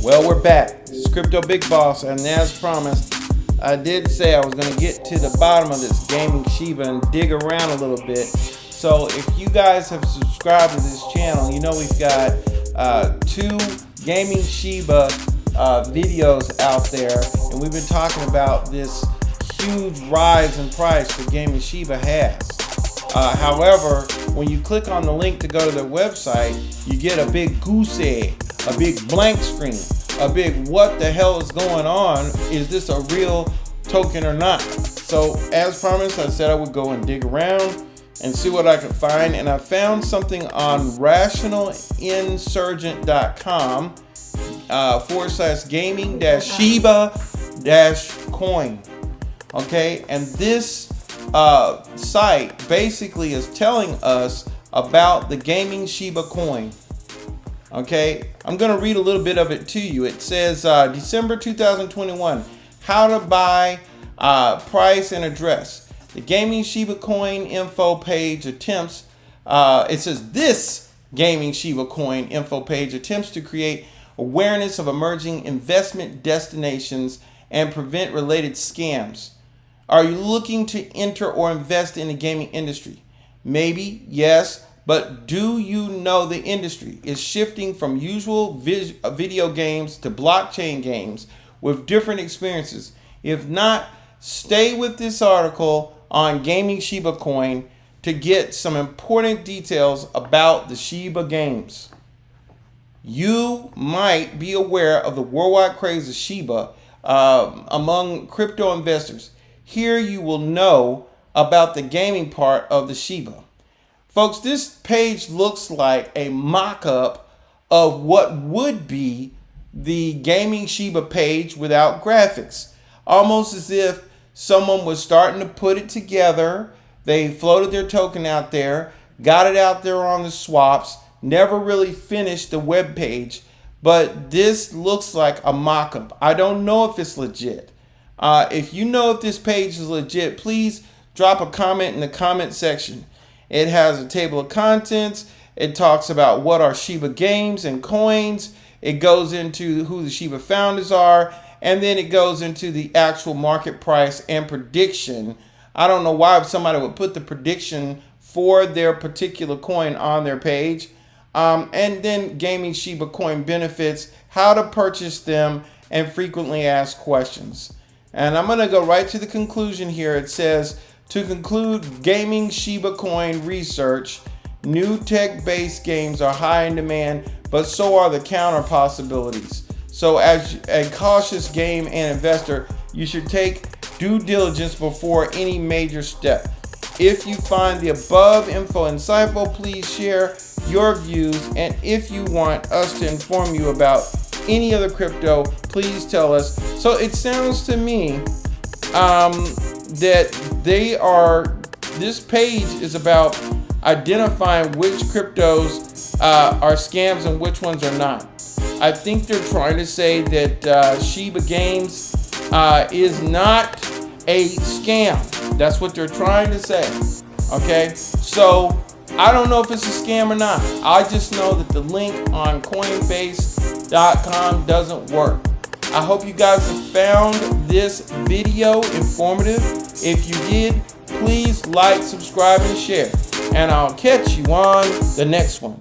Well, we're back. This is Crypto Big Boss, and as promised, I did say I was going to get to the bottom of this gaming Shiba and dig around a little bit. So if you guys have subscribed to this channel, you know we've got 2 gaming Shiba videos out there, and we've been talking about this huge rise in price that gaming Shiba has. However, when you click on the link to go to their website, you get a big goose egg, a big blank screen, a big what the hell is going on? Is this a real token or not? So as promised, I said I would go and dig around and see what I could find, and I found something on rationalinsurgent.com /gaming-Shiba-coin. Okay, and this site basically is telling us about the gaming Shiba coin. Okay, I'm going to read a little bit of it to you. It says December 2021, how to buy, price and address. The gaming Shiba coin info page attempts, it says this gaming Shiba coin info page attempts to create awareness of emerging investment destinations and prevent related scams. Are you looking to enter or invest in the gaming industry? Maybe, yes, but do you know the industry is shifting from usual video games to blockchain games with different experiences? If not, stay with this article on gaming Shiba coin to get some important details about the Shiba games. You might be aware of the worldwide craze of Shiba among crypto investors. Here you will know about the gaming part of the Shiba. Folks, this page looks like a mock-up of what would be the gaming Shiba page without graphics. Almost as if someone was starting to put it together. They floated their token out there, got it out there on the swaps, never really finished the web page, but this looks like a mock-up. I don't know if it's legit. If you know if this page is legit, please drop a comment in the comment section. It has a table of contents. It talks about what are Shiba games and coins. It goes into who the Shiba founders are. And then it goes into the actual market price and prediction. I don't know why somebody would put the prediction for their particular coin on their page. And then gaming Shiba coin benefits, how to purchase them, and frequently asked questions. And I'm going to go right to the conclusion here. It says, to conclude gaming Shiba coin research, new tech-based games are high in demand, but so are the counter possibilities. So as a cautious game and investor, you should take due diligence before any major step. If you find the above info insightful, please share your views. And if you want us to inform you about any other crypto, please tell us. So it sounds to me that this page is about identifying which cryptos are scams and which ones are not. I think they're trying to say that Shiba Games is not a scam. That's what they're trying to say. Okay, so I don't know if it's a scam or not. I just know that the link on Coinbase.com doesn't work. I hope you guys have found this video informative. If you did, please like, subscribe, and share. And I'll catch you on the next one.